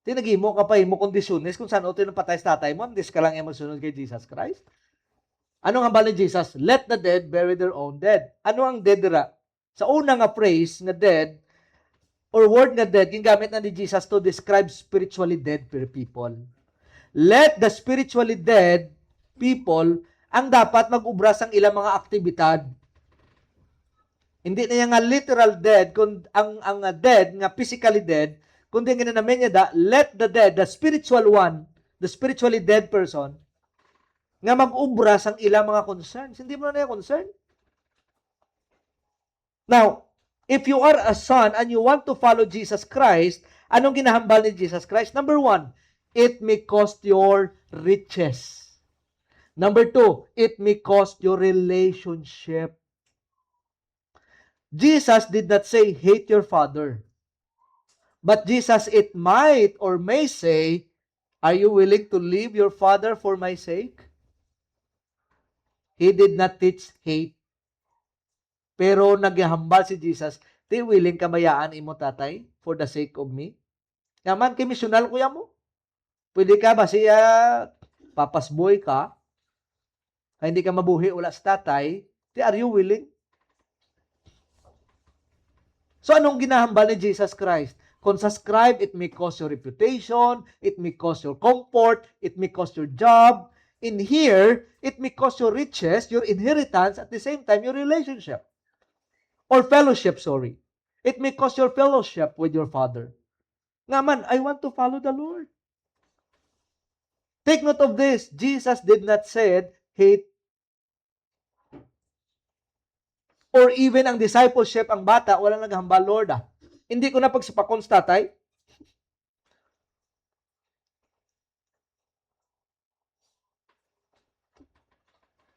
Ti, nag-imo ka pa, imo kondisyones kung saan o tinapatay sa tatay mo, andis ka lang yung magsunod kay Jesus Christ. Anong hambal ni Jesus? Let the dead bury their own dead. Ano ang dead dira? Sa una nga phrase nga dead, or word nga dead, gingamit na ni Jesus to describe spiritually dead people. Let the spiritually dead people ang dapat mag-ubras ang ilang mga aktibidad. Hindi na yung nga literal dead, kung ang dead, nga physically dead, kundi nga namin niya da, let the dead, the spiritual one, the spiritually dead person, nga mag-ubras ang ilang mga concerns. Hindi mo na yung concern. Now, if you are a son and you want to follow Jesus Christ, anong ginahambal ni Jesus Christ? Number 1, it may cost your riches. Number 2, it may cost your relationship. Jesus did not say, hate your father. But Jesus, it might or may say, are you willing to leave your father for my sake? He did not teach hate. Pero naghahambal si Jesus, di willing kamayaan imo tatay for the sake of me? Yaman, kay misyonal kuya mo. Pwede ka ba siya papasboy ka? Kaya hindi ka mabuhi ula sa tatay? Di, are you willing? So anong ginahambal ni Jesus Christ? Kung subscribe, it may cost your reputation, it may cost your comfort, it may cost your job. In here, it may cost your riches, your inheritance, at the same time, your relationship. Or fellowship, sorry. It may cause your fellowship with your Father. Nga man, I want to follow the Lord. Take note of this. Jesus did not say hate or even ang discipleship, ang bata, walang naghambal, Lord Hindi ko na pagsipakons, tatay.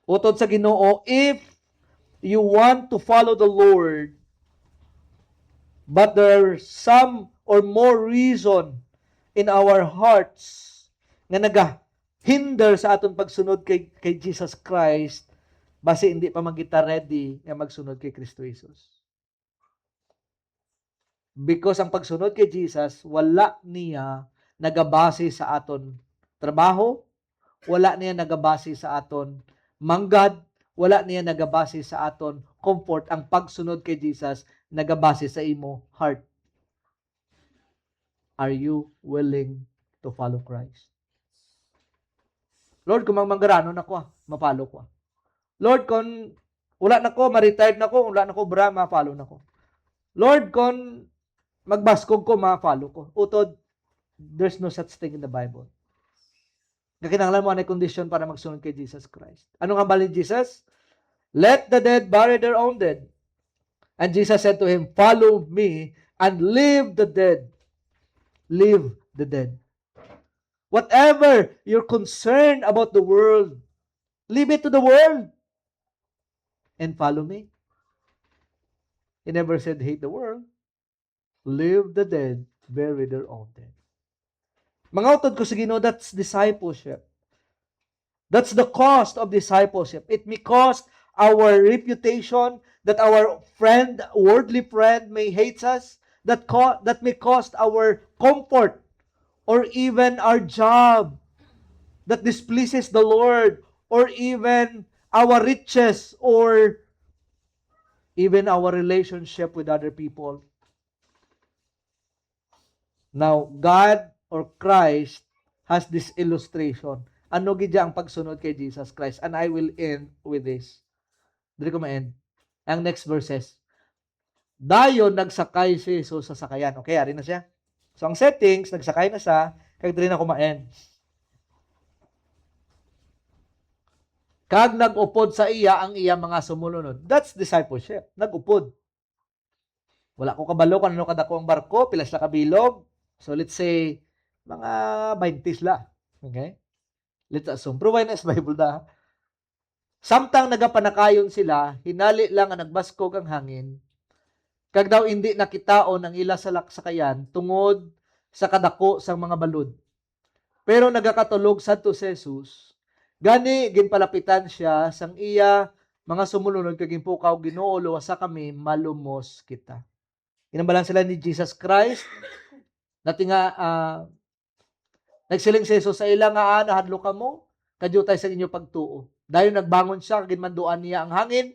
Utod sa Ginoo, if you want to follow the Lord, but there are some or more reason in our hearts nga hinder sa aton pagsunod kay Jesus Christ, base hindi pa magita ready nga magsunod kay Kristo Jesus. Because ang pagsunod kay Jesus, wala niya nagabase sa aton trabaho, wala niya nagabase sa aton manggad, wala niya nagabase sa aton comfort. Ang pagsunod kay Jesus, nagabase sa imo heart. Are you willing to follow Christ? Lord, kung manggarano na ko, mapalo ko. Lord, kung wala na ko, ma-retired na ko, wala na ko, mapalo na ko. Lord, kung magbaskog ko, ma-follow ko. Utod, there's no such thing in the Bible. Kakinanglan mo ang condition para magsunod kay Jesus Christ. Ano nga ba ni Jesus? Let the dead bury their own dead. And Jesus said to him, follow me and leave the dead. Leave the dead. Whatever you're concerned about the world, leave it to the world and follow me. He never said hate the world. Leave the dead, bury their own dead. Mga utod ko sa Ginoo, that's discipleship. That's the cost of discipleship. It may cost our reputation, that our friend, worldly friend may hate us, that may cost our comfort, or even our job that displeases the Lord, or even our riches, or even our relationship with other people. Now, God or Christ has this illustration. Ano gidya ang pagsunod kay Jesus Christ? And I will end with this. Dili ko ma-end. Ang next verses. Dayon nagsakay si Jesus sa sakayan. Okay, ari na siya. So, ang settings, nagsakay na siya, kag dili na ko ma-end. Kag nag-upod sa iya ang iya mga sumulunod. That's discipleship. Nag-upod. Wala ko kabalo kung ano kadako ang barko, pilas na kabilog. So, let's say, mga 20 la. Okay? Let's assume. Provide na sa Bible da. Samtang nagapanakayon sila, hinali lang ang nagbaskog ang hangin. Kag daw hindi nakitaon ang ila sa sakayan tungod sa kadako sang mga balod. Pero nagakatulog sadto si Jesus. Gani ginpalapitan siya sang iya mga sumulunod kag ginpukaw, Ginoo, luwasa kami, malumos kita. Inambalan sila ni Jesus Christ. Dati nga nagsiling si Jesus sa ila nga nahadlo kamo, kadyo tayo sa inyo pagtuo. Dayon nagbangon siya, kag ginmanduan niya ang hangin,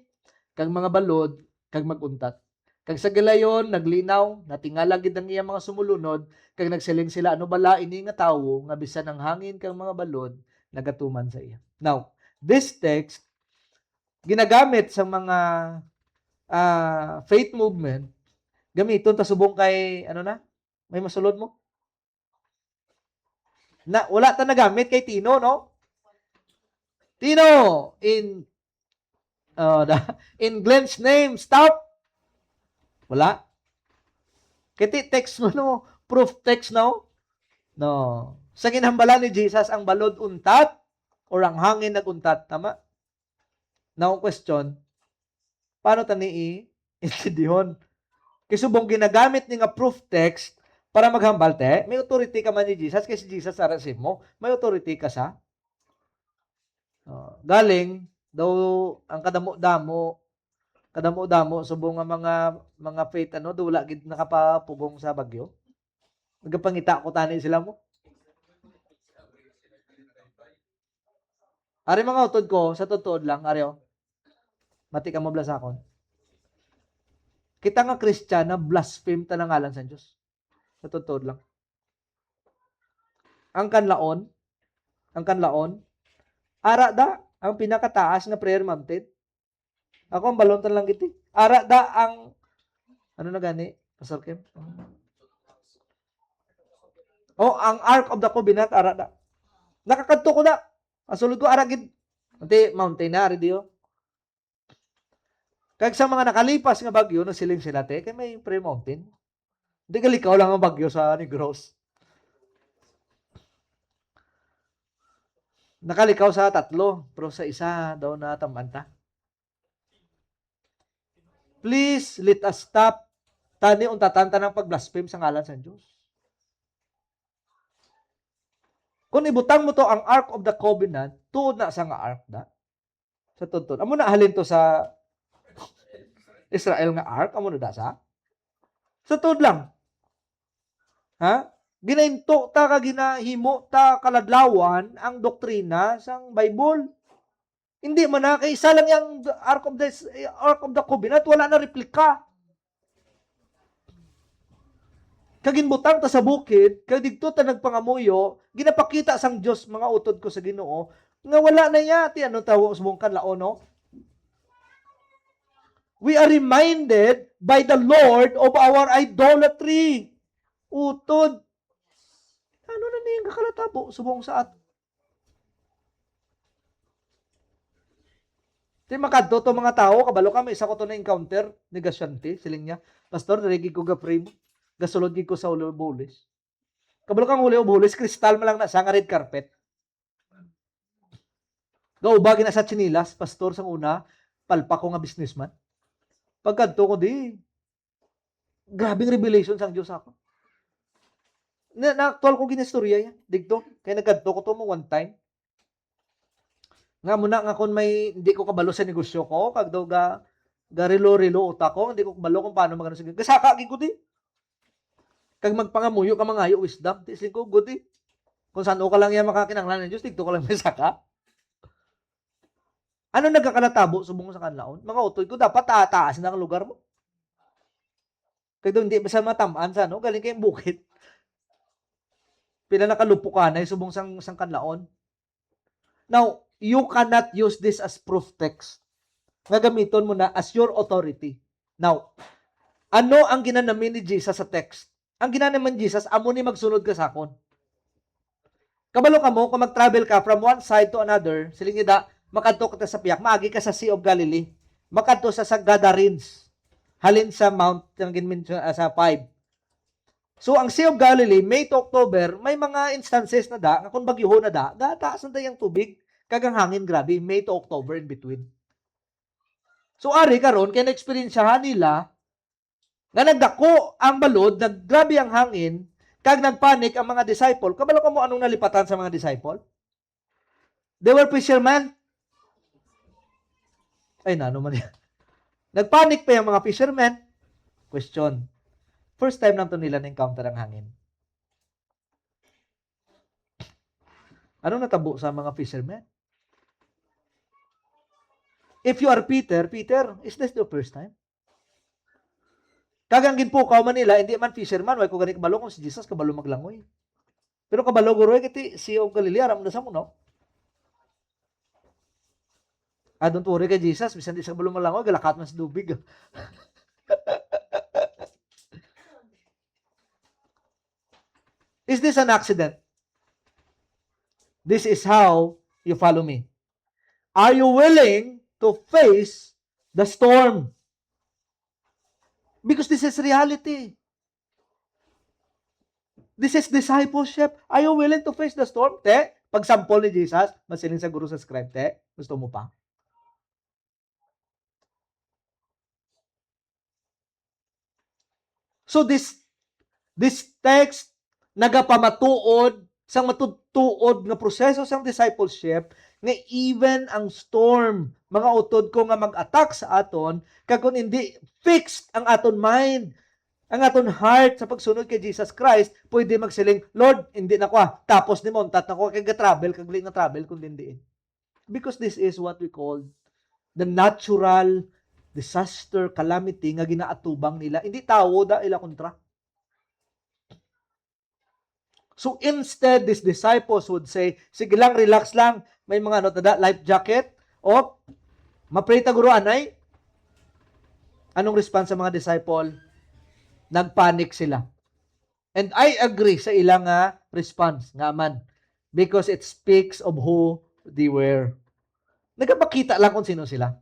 kag mga balod, kag maguntat. Kag sa gilayon, naglinaw, natingala gid ang iya mga sumulunod, kag nagsiling sila, ano bala ini nga tawo, nga bisan ang hangin kag mga balod, nagatuman sa iya. Now, this text, ginagamit sa mga faith movement, gamiton ta subong kay, ano na, may masulod mo? Na, wala ta nagamit kay Tino, no? Tino, in Glenn's name, stop. Wala. Kiti text mo no, proof text no? No. Sa ginhambala ni Jesus, ang balod untat or ang hangin naguntat, tama? Now question, paano tani i-intindihon? Kisubong ginagamit ni nga proof text para maghambal te, may authority ka man ni Jesus kasi Jesus sa rasib mo, may authority ka sa galing daw ang kadamo subong nga mga faith do wala gid nakapapugong sa bagyo. Nagapangita ko tani sila mo. Ari mga utod ko sa totoo lang aryo. Mati ka mo blasakon. Kita nga Christian na blaspheme ta ng ngalan sa Dios. Sa totoo lang. Ang kanlaon, ara da ang pinakataas nga prayer mountain. Ako ang balontan lang giti. Ara da ang ano na gani? Pastor Kim? Oh, ang Ark of the Covenant ara da. Nakakadto ko na. Asulod ko ara gid. Ante mountain na ari diyo. Kag sa mga nakalipas nga bagyo no siling sila te kay may pre-mountain. Hindi kalikaw lang ang bagyo sa Negros. Nakalikaw sa 3, pero sa isa daw na tamanta. Please, let us stop. Tani untatanta ng pag-blaspheme sa ngalan sa Diyos. Kung ibutang mo to ang Ark of the Covenant, tuod na sa nga Ark na. Sa tuntun. Amo na halin to sa Israel nga Ark, amo na da sa? Sa tuod lang. Ha? Ginainto ta ka ginahimo ta kaladlawan ang doktrina sang Bible. Hindi man na kay isa lang yung Ark of the Covenant, wala na replika. Kaginbutang ta sa bukid, kag didto ta nagpangamuyo, ginapakita sang Dios mga utod ko sa Ginoo nga wala na yati ano tawo sa mong kanlaon no? We are reminded by the Lord of our idolatry. Utod. Ano na niyang kakalatabo subong sa ato? Di makadto to mga tao, kabalo kami, isa ko to na encounter, negasyante, siling niya. Pastor, narigig ko ga-pray mo. Gasulod ko sa ulo bulis. Kabalo kang ulo bulis, kristal man lang na sa nga red carpet. Gaubagi na sa chinilas, pastor, sang una, palpa ko nga businessman. Pagkadto ko di, grabing revelation sang Diyos ako. Na-actual ko ginistorya yan, digto. Kaya nagkadto ko to mo one time. Nga muna nga kung may hindi ko kabalo sa negosyo ko, kag daw ga rilo-rilo utak ko, hindi ko kabalo kung paano magano sa ganun. Kasaka gid ko di. Kag magpangamuyo ka mangayo wisdom, tisin ko good di. Kung saan ka lang yan makakinanglan ng Diyos, digto ka lang may saka. Ano nagkakalatabo subong sa kanlaon? Mga utoy ko dapat taas na ang lugar mo. Kag daw hindi basta matamaan sa no, galing kayong bukid. Pila nakalupukanay subong sang kanlaon. Now, you cannot use this as proof text. Nga gamiton mo na as your authority. Now, ano ang ginanamin ni Jesus sa text? Ang ginanamin ni Jesus, amo ni magsunod ka sakon. Kabalo ka mo, kung mag-travel ka from one side to another, siling ida, makadto ka sa piyak, maagi ka sa Sea of Galilee, makadto sa Gadarines, halin sa Mount, sa 5. So, ang Sea of Galilee, May to October, may mga instances na da, nga kung bagyo na da, taas na dayang tubig, kagang hangin grabe, May to October in between. So, ari karon kaya na-experiensyahan nila, nga nagdako ang balod, naggrabe ang hangin, kag nagpanik ang mga disciple. Kabalo ka mo anong nalipatan sa mga disciple? They were fishermen. Ay, nano man yan. Nagpanik pa yung mga fishermen. Question. First time lang to nila na-encounter ang hangin. Anong natabo sa mga fishermen? If you are Peter, is this the first time? Kagang ginpukaw man nila, hindi man fisherman, way ko gani kabalo kung si Jesus kabalo maglangoy. Pero kabalo guro kiti Sea of Galilee aram na sa mo no. Don't worry kay Jesus, bisan di sa kabalo maglangoy, galakat man sa dubig. Is this an accident? This is how you follow me. Are you willing to face the storm? Because this is reality. This is discipleship. Are you willing to face the storm? Te, pag sample ni Jesus, masiling sa guru sa scribe, te, gusto mo pa? So this text nagapamatuod sang matutuod nga proseso sang discipleship nga even ang storm mga utod ko nga mag-attack sa aton kag hindi fixed ang aton mind ang aton heart sa pagsunod kay Jesus Christ pwede magsiling Lord hindi na ko tapos ni montat na ko kay travel kag nga travel kun dindiin because this is what we call the natural disaster calamity nga ginaatubang nila hindi tawo da ila kontra. So instead, these disciples would say, sige lang, relax lang, may mga life jacket, o, maprita guro anay, Anong response sa mga disciple? Nagpanic sila. And I agree sa ilang response nga man. Because it speaks of who they were. Nagpakita lang kung sino sila.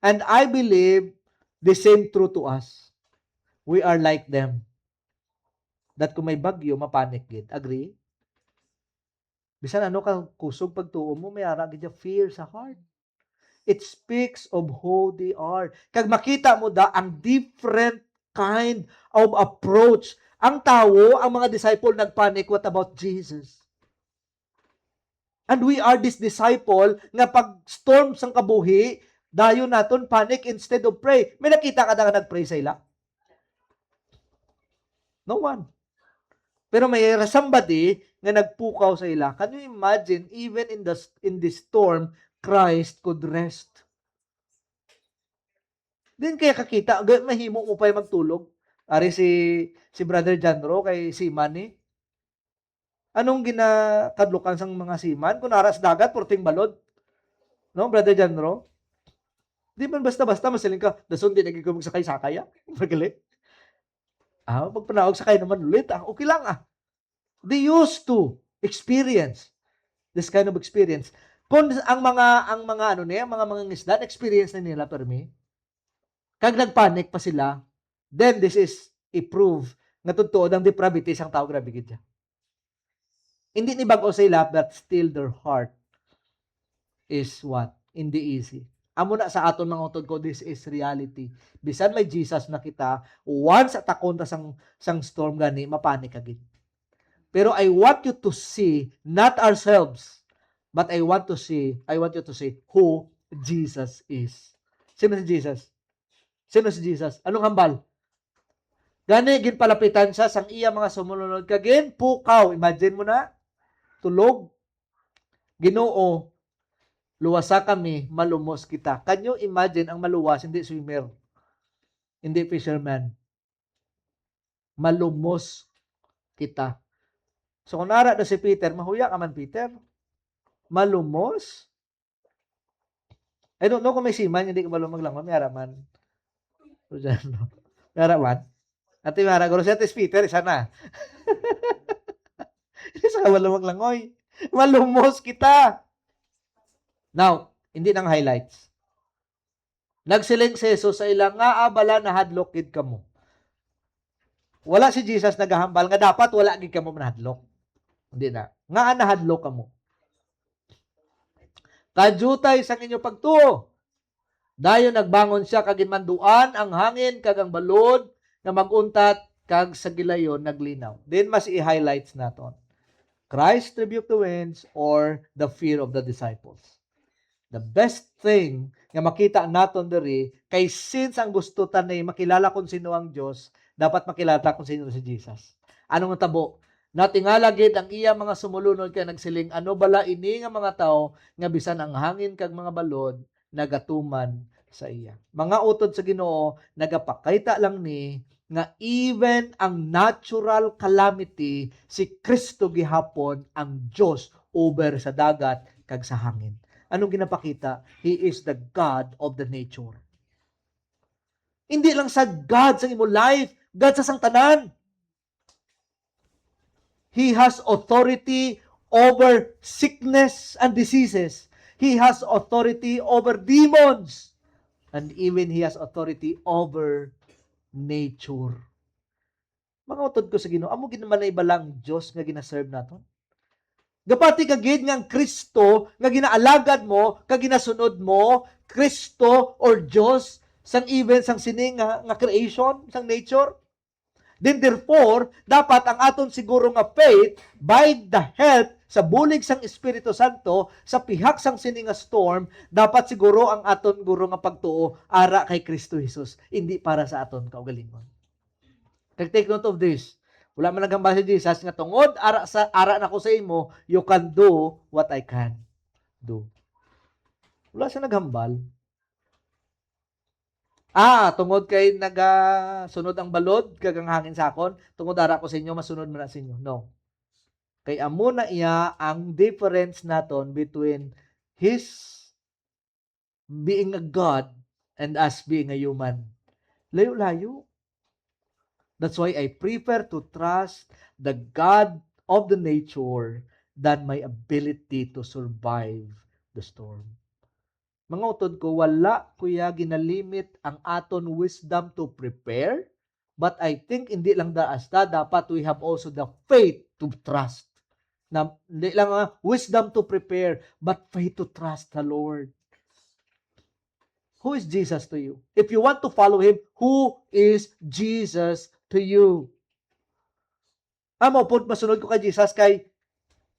And I believe the same true to us. We are like them. That kung may bagyo, mapanik gid. Agree? Bisan ano kang kusog pagtuo mo, may ara gid fear sa heart. It speaks of who they are. Kag makita mo da ang different kind of approach. Ang tao, ang mga disciple nagpanic, what about Jesus? And we are this disciple nga pag storm sang kabuhi, dayon naton panic instead of pray. May nakita ka na nga nagpray sa ila? No one. Pero may somebody nga nagpukaw sa ila. Can you imagine, even in the storm, Christ could rest. Din kaya kakita, mahimo mo pa yung magtulog. Ari si Brother Janro kay Siman ni. Anong ginakadlukan sang mga Siman? Kung naras dagat, porting balod. No, Brother Janro? Di man basta-basta masiling ka, dason di nagigumog sakay-sakay. Magaling. Pag panawag sakay naman ulit, okay lang They used to experience this kind of experience. Kung ang mga ano niya, mga isda, experience na nila permi. Kag nagpanic pa sila, then this is a proof nga totoo ang depravity sang tao grabe gid. Hindi ni bag-o sila but still their heart is what? Hindi easy. Amo na sa aton mga utod ko, this is reality. Bisan may Jesus na kita, once atakon ta sang storm gani, mapanik agad. Pero I want you to see not ourselves, but I want you to see who Jesus is. Sino si Jesus? Sino si Jesus? Anong hambal? Gani gin palapitan siya sang iya mga sumunod kagin pukaw. Imagine mo na tulog. Ginoo, luwasa kami, malumos kita. Can you imagine ang maluwas hindi swimmer? Hindi fisherman. Malumos kita. So kung nara na si Peter, mahuya ka man Peter. Malumos. I don't know kung may siman, hindi ka malumag lang. May araman. May araman. Ate Mara, guro siya, Peter, isa na. Isa ka malumag lang, oy. Malumos kita. Now, hindi nang highlights. Nagsiling si Jesus sa ilang nga abala na hadlok gid kamo. Wala si Jesus nagahambal nga dapat wala gid kamo manadlok. Hindi na. Nga nahadlok kamo. Kajutay sa inyo pagtuo. Dayon nagbangon siya kag manduan ang hangin kag ang balod na maguntat kag sa gilayon naglinaw. Then mas i-highlights naton. Christ rebuked the winds or the fear of the disciples. The best thing nga makita naton diri kay since ang gusto tanay makilala kung sino ang Dios, dapat makilala kung sino si Jesus. Anong tabo? Natingala gid ang iya mga sumulunod kay nagsiling ano bala ini nga mga tao nga bisan ang hangin kag mga balod nagatuman sa iya. Mga utod sa Ginoo nagapakita lang ni nga even ang natural calamity si Kristo gihapon ang Dios over sa dagat kag sa hangin. Anong ginapakita? He is the God of the nature. Hindi lang sa God sa imo life, God sa sang tanan. He has authority over sickness and diseases. He has authority over demons. And even He has authority over nature. Mga utod ko sa Ginoo, amo ginaman na ibalang Diyos nga ginaserve naton. Gapati kagid nga Kristo nga ginaalagad mo, kag ginasunod mo, Kristo or Diyos sang even sang sining nga creation, sang nature. Then therefore, dapat ang aton siguro nga faith by the help sa bulig sang Espiritu Santo sa pihak sang sining nga storm, dapat siguro ang aton guro nga pagtuo ara kay Kristo Jesus, hindi para sa aton kaugalingon. Take note of this. Wala man nagambal si Jesus nga tungod ara na ko sa imo, you can do what I can do. Wala siya naghambal. Tungod kay sunod ang balod kag ang hangin sakon, tungod ara ko sa inyo masunod man sa inyo. No. Kay amo na iya ang difference naton between His being a God and us being a human. Layo-layo. That's why I prefer to trust the God of the nature than my ability to survive the storm. Mga utod ko, wala kuya ginalimit ang aton wisdom to prepare, but I think hindi lang daasta, dapat we have also the faith to trust. Na, hindi lang wisdom to prepare, but faith to trust the Lord. Who is Jesus to you? If you want to follow Him, who is Jesus to you? Amo po, masunod ko kay Jesus kay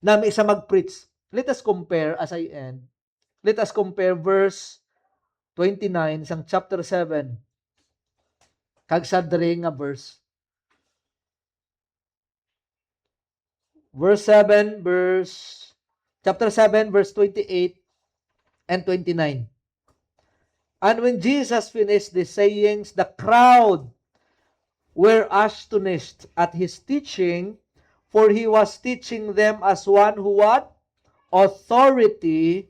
nami isa mag-preach. Let us compare as I end. Let us compare verse 29 sang chapter 7. Kag sa dre nga verse. Chapter 7 verse 28 and 29. And when Jesus finished the sayings, the crowd were astonished at his teaching, for he was teaching them as one who had authority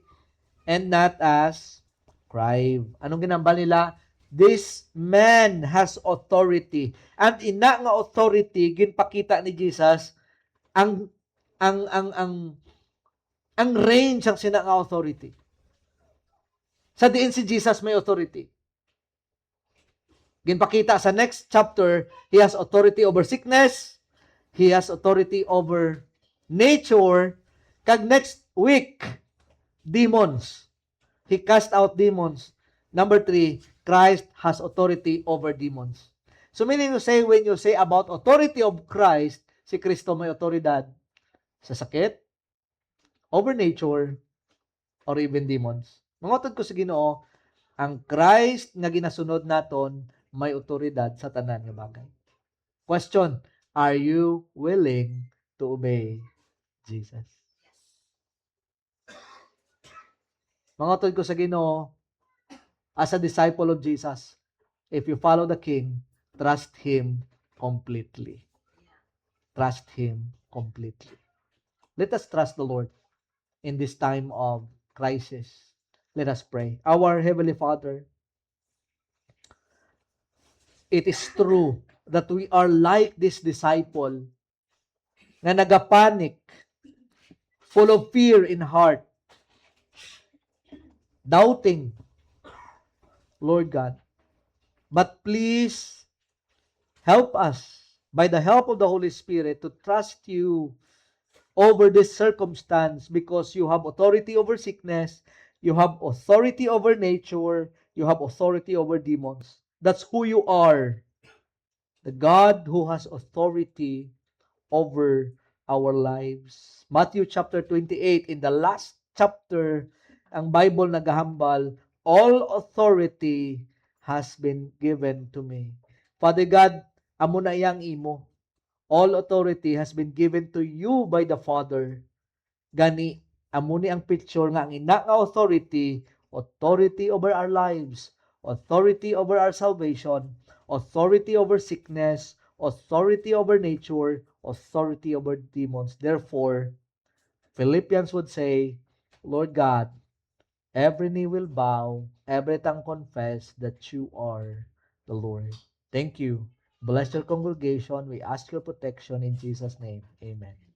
and not as scribe. Anong ginambal nila? This man has authority. And ina nga authority ginpakita ni Jesus ang ang ang ang ang range ang sina nga authority. Sa diin si Jesus may authority. Ginpakita sa next chapter, he has authority over sickness, he has authority over nature, kag next week, demons. He cast out demons. Number 3, Christ has authority over demons. So meaning to say, when you say about authority of Christ, si Kristo may otoridad sa sakit, over nature, or even demons. Mangotod ko sa Ginoo, ang Christ nga ginasunod naton may otoridad sa tanan nga bagay. Question, are you willing to obey Jesus? Mangotod ko sa Ginoo, as a disciple of Jesus, if you follow the King, trust Him completely. Trust Him completely. Let us trust the Lord in this time of crisis. Let us pray. Our Heavenly Father, it is true that we are like this disciple na nagapanic, full of fear in heart, doubting, Lord God. But please help us, by the help of the Holy Spirit, to trust you over this circumstance, because you have authority over sickness, you have authority over nature, you have authority over demons. That's who you are. The God who has authority over our lives. Matthew chapter 28, in the last chapter, ang Bible nagahambal, all authority has been given to me. Father God, amo na iyang imo. All authority has been given to you by the Father. Gani, amo ni ang picture nga ang ina nga authority, authority over our lives, authority over our salvation, authority over sickness, authority over nature, authority over demons. Therefore, Philippians would say, Lord God, every knee will bow, every tongue confess that you are the Lord. Thank you. Bless your congregation. We ask your protection in Jesus' name. Amen.